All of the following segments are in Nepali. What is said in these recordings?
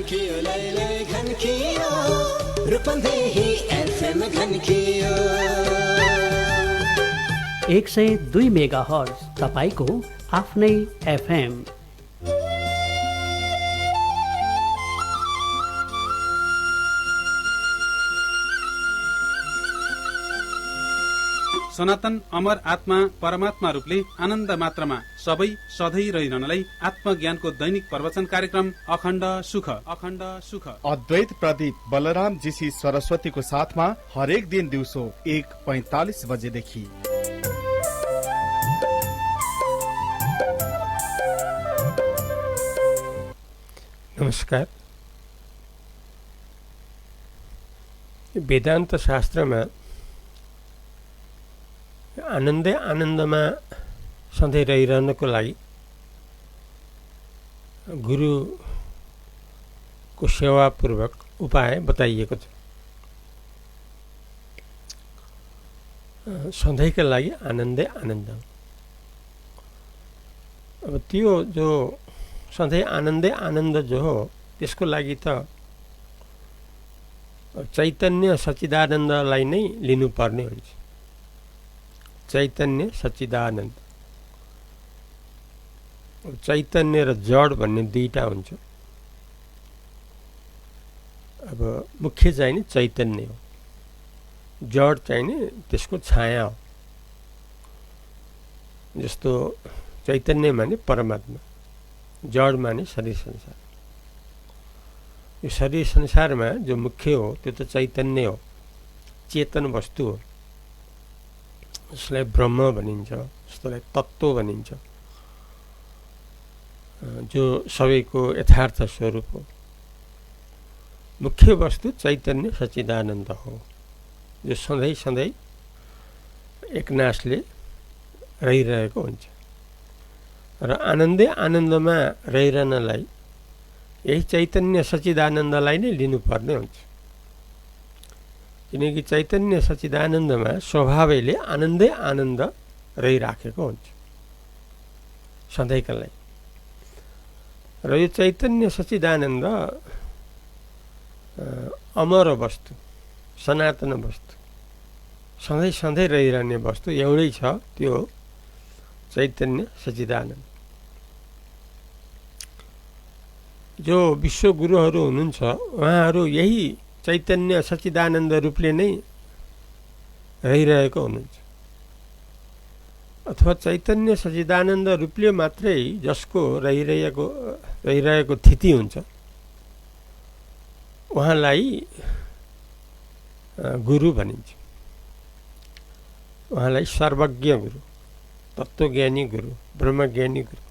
घनकियो लैले घनकियो रूपन्देही एफएम घनकियो 102 मेगाहर्ज तपाईको आफ्नै एफएम। सनातन अमर आत्मा परमात्मा रूपले आनन्द मात्रामा सबै सधैँ रहिरहनलाई आत्मज्ञानको दैनिक प्रवचन कार्यक्रम अखण्ड सुख अद्वैत प्रदीप बलराम जीसी सरस्वतीको साथमा हरेक दिन दिउँसो 1:45 बजेदेखि। नमस्कार। वेदान्त शास्त्रमा आनन्दै आनन्दमा सधैँ रहिरहनको लागि गुरुको सेवापूर्वक उपाय बताइएको छ। सधैँका लागि आनन्दै आनन्द। अब त्यो जो सधैँ आनन्दै आनन्द जो हो त्यसको लागि त चैतन्य सच्चिदानन्दलाई नै लिनुपर्ने हुन्छ। चैतन्य सच्चिदानन्द। चैतन्य र जड भन्ने दुईटा हुन्छ। अब मुख्य चाहिँ नि चैतन्य हो, जड चाहिँ नि त्यसको छाया हो। जस्तो चैतन्य माने परमात्मा, जड माने शरीर संसार। यो शरीर संसारमा जो मुख्य हो त्यो त चैतन्य हो, चेतन वस्तु हो। यसलाई ब्रह्म भनिन्छ, जसलाई तत्त्व भनिन्छ, जो सबैको यथार्थ स्वरूप हो। मुख्य वस्तु चैतन्य सच्चिदानन्द हो, जो सधैँ सधैँ एकनासले रहिरहेको हुन्छ। र आनन्दै आनन्दमा रहिरहनलाई यही चैतन्य सच्चिदानन्दलाई नै लिनुपर्ने हुन्छ। किनकि चैतन्य सच्चिदानन्दमा स्वभावैले आनन्दै आनन्द रहिराखेको हुन्छ सधैँका लागि। र यो चैतन्य सच्चिदानन्द अमर वस्तु, सनातन वस्तु, सधैँ सधैँ रहिरहने वस्तु एउटै छ, त्यो चैतन्य सच्चिदानन्द। जो विश्वगुरुहरू हुनुहुन्छ उहाँहरू यही चैतन्य सच्चिदानन्द रूपले नै रहिरहेको हुनुहुन्छ। अथवा चैतन्य सच्चिदानन्द रूपले मात्रै जसको रहिरहेको स्थिति हुन्छ उहाँलाई गुरु भनिन्छ। उहाँलाई सर्वज्ञ गुरु, तत्त्वज्ञानी गुरु, ब्रह्मज्ञानी गुरु।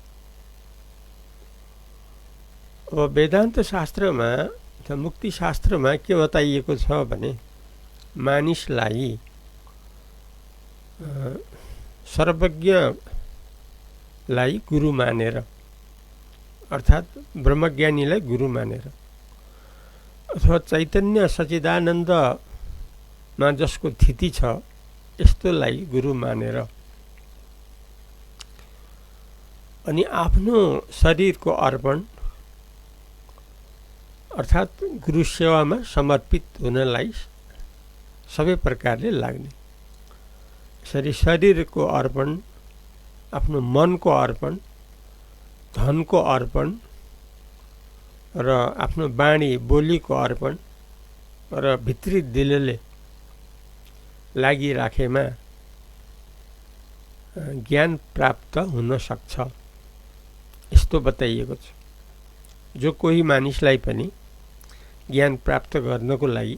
अब वेदान्त शास्त्रमा, मुक्ति शास्त्रमा के बताइएको छ भने मानिसलाई सर्वज्ञलाई गुरु मानेर, अर्थात् ब्रह्मज्ञानीलाई गुरु मानेर, अथवा चैतन्य सच्चिदानन्दमा जसको स्थिति छ यस्तोलाई गुरु मानेर, अनि आफ्नो शरीरको अर्पण अर्थात् गुरु सेवामा समर्पित हुनलाई सबै प्रकारले लाग्ने। शरीरको अर्पण, आफ्नो मनको अर्पण, धनको अर्पण र आफ्नो बाणी बोलीको अर्पण र भित्री दिलले लागिराखेमा ज्ञान प्राप्त हुन सक्छ, यस्तो बताइएको छ। जो कोही मानिसलाई पनि ज्ञान प्राप्त गर्नको लागि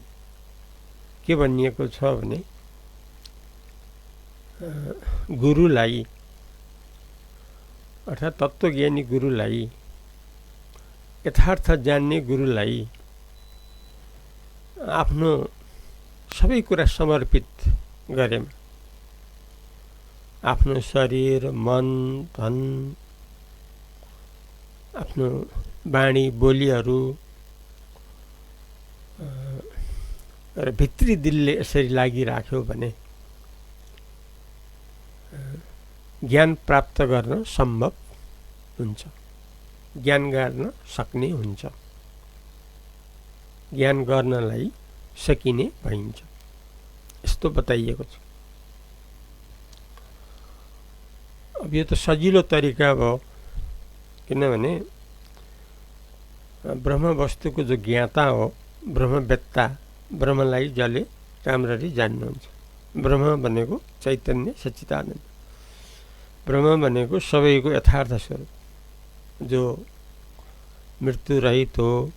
के भनिएको छ भने गुरुलाई अर्थात् तत्त्वज्ञानी गुरुलाई, यथार्थ जान्ने गुरुलाई आफ्नो सबै कुरा समर्पित गरेमा, आफ्नो शरीर, मन, धन, आफ्नो बाणी बोलीहरू र भित्री दिलले यसरी लागिराख्यो भने ज्ञान प्राप्त गर्न सम्भव हुन्छ, ज्ञान गर्न सक्ने हुन्छ। ज्ञान गर्नलाई सकिने भइन्छ। यस्तो बताइएको छ। अब यो त सजिलो तरिका भयो, किनभने ब्रह्म वस्तुको जो ज्ञाता हो, ब्रह्मवेत्ता, ब्रह्मलाई जसले राम्ररी जान्नुहुन्छ। ब्रह्म भनेको चैतन्य सच्चिदानन्द, ब्रह्म भनेको सबैको यथार्थ स्वरूप, जो मृत्यु रहित हो,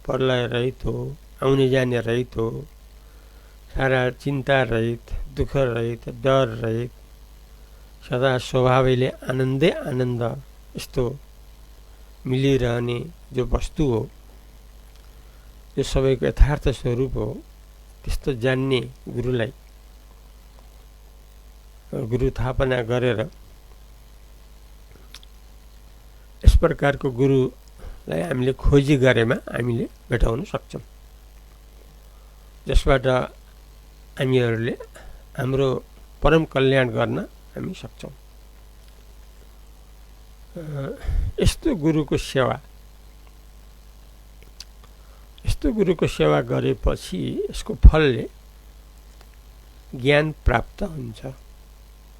प्रलय रहित हो, आउने जाने रहित हो, सारा चिन्ता रहित, दुःख रहित, डर रहित, सदा स्वभावैले आनन्दै आनन्द यस्तो मिलिरहने जो वस्तु हो, यो सबैको यथार्थ स्वरूप हो। त्यस्तो जान्ने गुरुलाई गुरु थापना गरेर यस प्रकारको गुरुलाई हामीले खोजी गरेमा हामीले भेटाउन सक्छौँ, जसबाट हामीहरूले हाम्रो परम कल्याण गर्न हामी सक्छौँ। यस्तो गुरुको सेवा गरेपछि यसको फलले ज्ञान प्राप्त हुन्छ,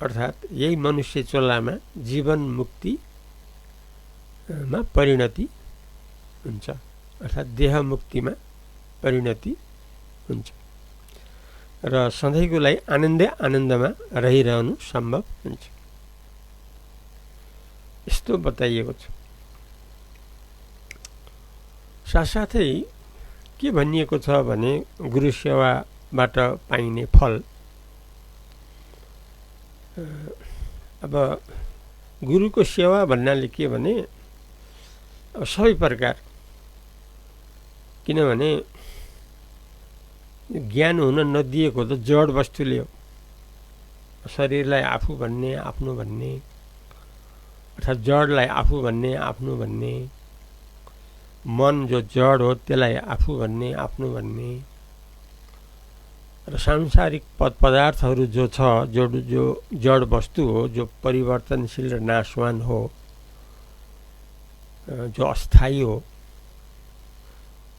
अर्थात् यही मनुष्य चोलामा जीवन मुक्तिमा परिणति हुन्छ, अर्थात् देह मुक्तिमा परिणति हुन्छ र सधैँको लागि आनन्दै आनन्दमा रहिरहनु सम्भव हुन्छ। यस्तो बताइएको छ। साथसाथै के भनिएको छ भने गुरु सेवाबाट पाइने फल। अब गुरुको सेवा भन्नाले के भने सबै प्रकार, किनभने ज्ञान हुन नदिएको त जड वस्तुले हो। शरीरलाई आफू भन्ने, आफ्नो भन्ने, अर्थात् जडलाई आफू भन्ने, आफ्नो भन्ने, मन जो जड हो त्यसलाई आफू भन्ने, आफ्नो भन्ने, र सांसारिक पदार्थहरू जो छ, जो जड वस्तु हो, जो परिवर्तनशील र नाशवान हो, जो अस्थायी हो,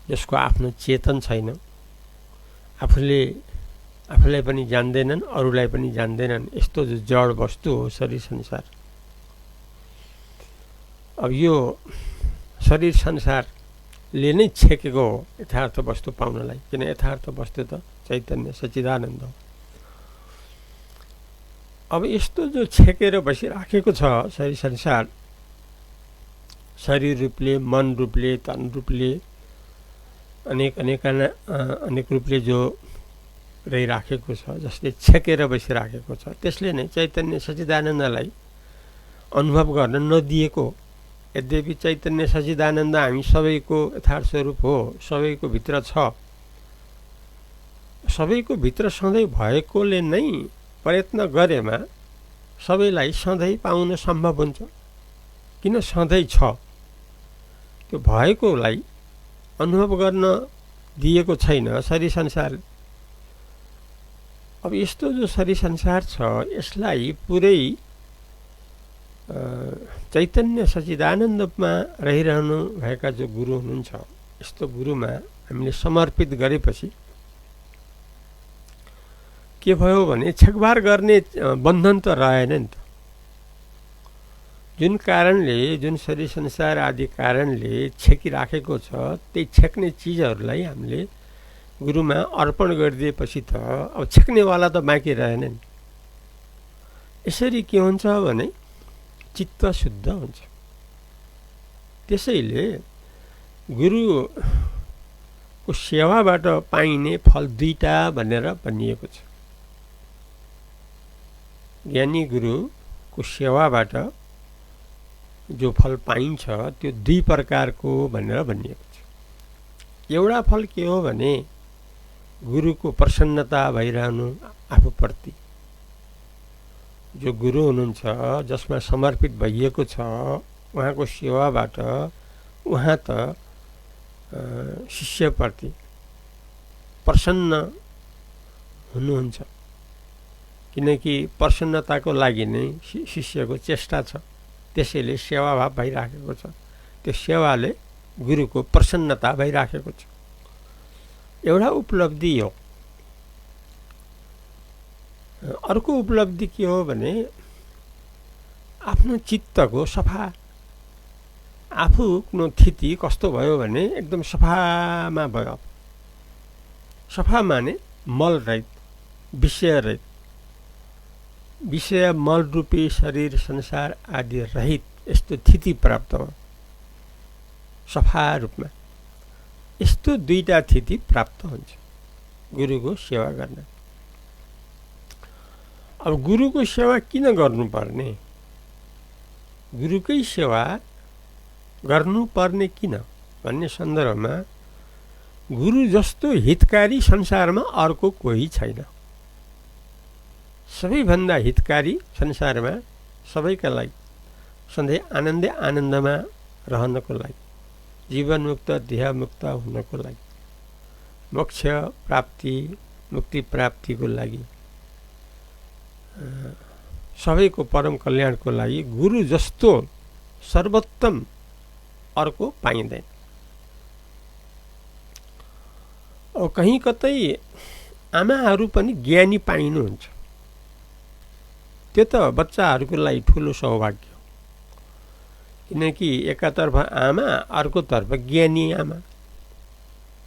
जसको आफ्नो चेतन छैन, आफूलाई पनि जान्दैनन्, अरूलाई पनि जान्दैनन्, यस्तो जो जड वस्तु हो शरीर संसार। अब यो शरीर संसारले नै छेकेको हो यथार्थ वस्तु पाउनलाई, किन यथार्थ वस्तु त चैतन्य सच्चिदानन्द हो। अब यस्तो जो छेकेर बसिराखेको छ शरीर संसार, शरीर रूपले, मन रूपले, तन रूपले, अनेक रूपले जो रहिराखेको छ, जसले छेकेर बसिराखेको छ, त्यसले नै चैतन्य सच्चिदानन्दलाई अनुभव गर्न नदिएको। यद्यपि चैतन्य सच्चिदानन्द हामी सबैको यथार्थ स्वरूप हो, सबैको भित्र छ, सबैको भित्र सधैँ भएकोले नै प्रयत्न गरेमा सबैलाई सधैँ पाउन सम्भव हुन्छ। किन सधैँ छ, त्यो भएकोलाई अनुभव गर्न दिएको छैन शरीर संसार। अब यस्तो जो शरीर संसार छ, यसलाई पुरै चैतन्य सच्चिदानन्दमा रहिरहनु भएका जो गुरु हुनुहुन्छ, यस्तो गुरुमा हामीले समर्पित गरेपछि के भयो भने छेकबार गर्ने बन्धन त रहेन नि त। जुन कारणले, जुन शरीर संसार आदि कारणले छेकिराखेको छ, त्यही छेक्ने चिजहरूलाई हामीले गुरुमा अर्पण गरिदिएपछि त अब छेक्नेवाला त बाँकी रहेन नि। यसरी के हुन्छ भने चित्त शुद्ध हुन्छ। त्यसैले गुरुको सेवाबाट पाइने फल दुईटा भनेर भनिएको छ। ज्ञानी गुरुको सेवाबाट जो फल पाइन्छ त्यो दुई प्रकारको भनेर भनिएको छ। एउटा फल के हो भने गुरुको प्रसन्नता भइरहनु आफूप्रति। जो गुरु हुनुहुन्छ, जसमा समर्पित भइएको छ, उहाँको सेवाबाट उहाँ त शिष्यप्रति प्रसन्न हुनुहुन्छ, किनकि प्रसन्नताको लागि नै शिष्यको चेष्टा छ। त्यसैले सेवाभाव भइराखेको छ। त्यो सेवाले गुरुको प्रसन्नता भइराखेको छ। एउटा उपलब्धि हो। अर्को उपलब्धि के हो भने आफ्नो चित्तको सफा, आफ्नो स्थिति कस्तो भयो भने एकदम सफामा भयो। सफा माने मल रहित, विषय रहित, विषय मल रूपी शरीर संसार आदि रहित यस्तो स्थिति प्राप्त हो सफा रूपमा। यस्तो दुईटा स्थिति प्राप्त हुन्छ गुरुको सेवा गर्न। अब गुरुको सेवा किन गर्नुपर्ने, गुरुकै सेवा गर्नुपर्ने किन भन्ने सन्दर्भमा गुरु जस्तो हितकारी संसारमा अर्को कोही छैन। सबैभन्दा हितकारी संसारमा सबैका लागि सधैँ आनन्दै आनन्दमा रहनको लागि, जीवनमुक्त देहमुक्त हुनको लागि, मोक्ष प्राप्ति मुक्ति प्राप्तिको लागि, सबैको परम कल्याणको लागि गुरु जस्तो सर्वोत्तम अर्को पाइँदैन। अब कहीँ कतै आमाहरू पनि ज्ञानी पाइनुहुन्छ, त्यो त बच्चाहरूको लागि ठुलो सौभाग्य हो। किनकि एकातर्फ आमा, अर्कोतर्फ ज्ञानी आमा।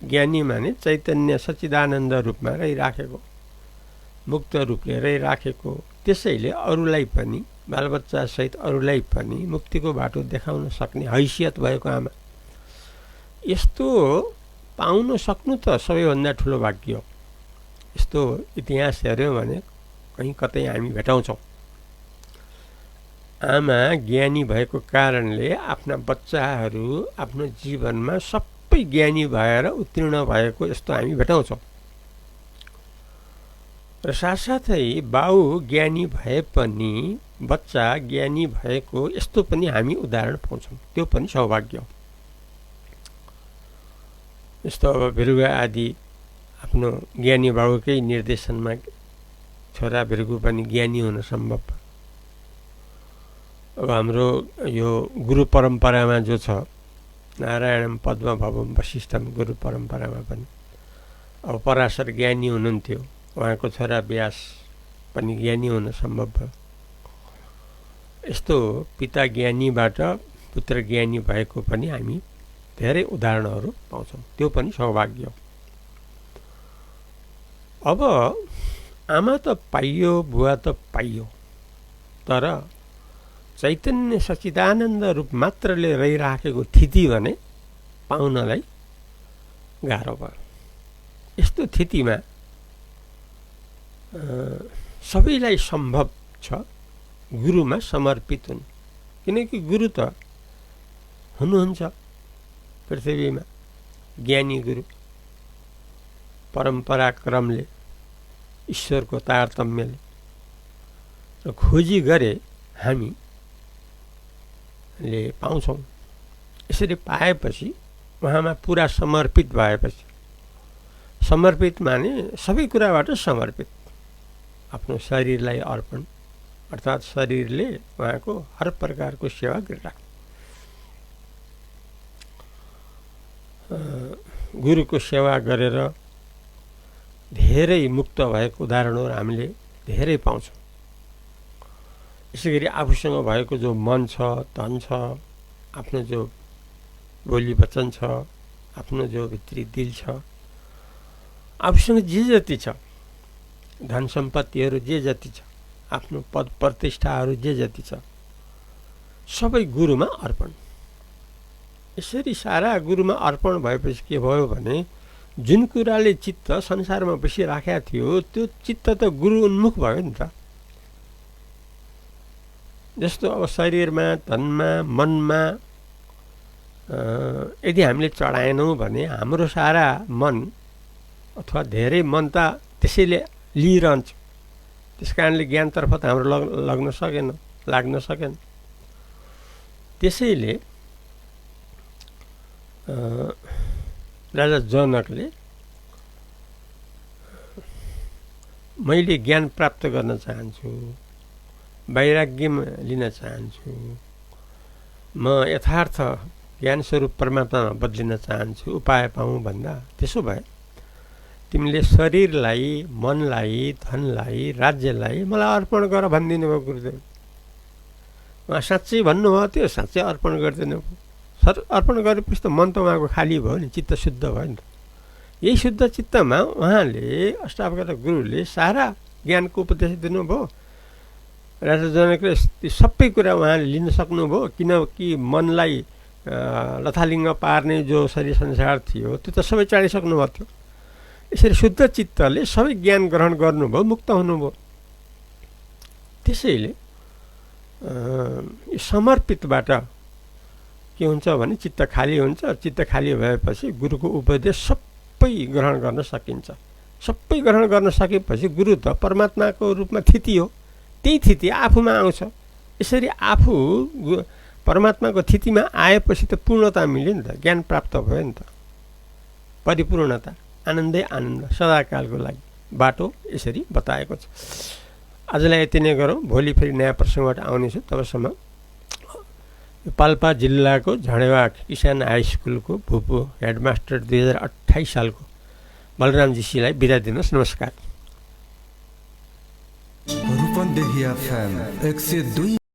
ज्ञानी माने चैतन्य सच्चिदानन्द रूपमा रहिराखेको, मुक्त रूपले रहिराखेको, त्यसैले अरूलाई पनि, बालबच्चा सहित अरूलाई पनि मुक्तिको बाटो देखाउन सक्ने हैसियत भएको आमा। यस्तो पाउन सक्नु त सबैभन्दा ठुलो भाग्य हो। यस्तो इतिहास हेऱ्यौँ भने कहीँ कतै हामी भेटाउँछौँ। आमा ज्ञानी भएको कारणले आफ्ना बच्चाहरू आफ्नो जीवनमा सबै ज्ञानी भएर उत्तीर्ण भएको यस्तो हामी भेटाउँछौँ। र साथसाथै बाउ ज्ञानी भए पनि बच्चा ज्ञानी भएको यस्तो पनि हामी उदाहरण पाउँछौँ। त्यो पनि सौभाग्य हो। यस्तो अब भृगु आदि आफ्नो ज्ञानी बाबुकै निर्देशनमा छोरा भृगु पनि ज्ञानी हुन सम्भव। अब हाम्रो यो गुरु परम्परामा जो छ, नारायणम पद्म भवम वशिष्ठम गुरु परम्परामा पनि अब पराशर ज्ञानी हुनुहुन्थ्यो, उहाँको छोरा व्यास पनि ज्ञानी हुन सम्भव भयो। यस्तो पिता ज्ञानीबाट पुत्र ज्ञानी भएको पनि हामी धेरै उदाहरणहरू पाउँछौँ। त्यो पनि सौभाग्य हो। अब आमा त पाइयो, बुवा त पाइयो, तर चैतन्य सच्चिदानन्द रूप मात्रले रहिराखेको स्थिति भने पाउनलाई गाह्रो भयो। यस्तो स्थितिमा सबैलाई सम्भव छ गुरुमा समर्पित हुनु। किनकि गुरु त हुनुहुन्छ पृथ्वीमा, ज्ञानी गुरु परम्पराक्रमले, ईश्वरको तारतम्यले र खोजी गरे हामीले पाउँछौँ। यसरी पाएपछि उहाँमा पुरा समर्पित भएपछि, समर्पित माने सबै कुराबाट समर्पित, आफ्नो शरीरलाई अर्पण, अर्थात् शरीरले उहाँको हर प्रकारको सेवा गरिराख्नु। गुरुको सेवा गरेर धेरै मुक्त भएको उदाहरणहरू हामीले धेरै पाउँछौँ। यसै गरी आफूसँग भएको जो मन छ, धन छ, आफ्नो जो बोली वचन छ, आफ्नो जो भित्री दिल छ, आफूसँग जे जति छ, धन सम्पत्तिहरू जे जति छ, आफ्नो पद प्रतिष्ठाहरू जे जति छ, सबै गुरुमा अर्पण। यसरी सारा गुरुमा अर्पण भएपछि के भयो भने जुन कुराले चित्त संसारमा बसिराखेको थियो त्यो चित्त त गुरु उन्मुख भयो नि त। जस्तो अब शरीरमा, धनमा, मनमा यदि हामीले चढाएनौँ भने हाम्रो सारा मन अथवा धेरै मन त त्यसैले लिइरहन्छ। त्यस कारणले ज्ञानतर्फ त हाम्रो लाग्न सकेन। त्यसैले राजा जनकले मैले ज्ञान प्राप्त गर्न चाहन्छु, वैराग्य लिन चाहन्छु, म यथार्थ ज्ञान स्वरूप परमात्मामा बदलिन चाहन्छु, उपाय पाऊँ भन्दा त्यसो भए तिमीले शरीरलाई, मनलाई, धनलाई, राज्यलाई मलाई अर्पण गर भनिदिनु भयो गुरुदेव। उहाँ साँच्चै भन्नुभयो, त्यो साँच्चै अर्पण गरिदिनु भयो। अर्पण गरेपछि त मन त उहाँको खाली भयो नि, चित्त शुद्ध भयो नि त। यही शुद्ध चित्तमा उहाँले अष्टावक्र गुरुले सारा ज्ञानको उपदेश दिनुभयो। राजा जनकले सबै कुरा उहाँले लिन सक्नुभयो, किनकि मनलाई लथालिङ्ग पार्ने जो शरीर संसार थियो त्यो त सबै चाडिसक्नुभएको थियो। यसरी शुद्ध चित्तले सबै ज्ञान ग्रहण गर्नुभयो, मुक्त हुनुभयो। त्यसैले समर्पितबाट के हुन्छ भने चित्त खाली हुन्छ। चित्त खाली भएपछि गुरुको उपदेश सबै ग्रहण गर्न सकिन्छ। सबै ग्रहण गर्न सकेपछि गुरु त परमात्माको रूपमा थिति हो, त्यही थिति आफूमा आउँछ। यसरी आफू परमात्माको थितिमा आएपछि त पूर्णता मिल्यो नि त, ज्ञान प्राप्त भयो नि त, परिपूर्णता, आनन्दै आनन्द सदाकालको लागि बाटो यसरी बताएको छ। आजलाई यति नै गरौँ, भोलि फेरि नयाँ प्रसङ्गबाट आउनेछु। तबसम्म पाल्पा जिल्लाको झडेवा किसान हाई स्कुलको भूपू हेडमास्टर 2028 सालको बलराम जीसीलाई बिदा दिनुहोस्। नमस्कार। रूपन्देही FM 102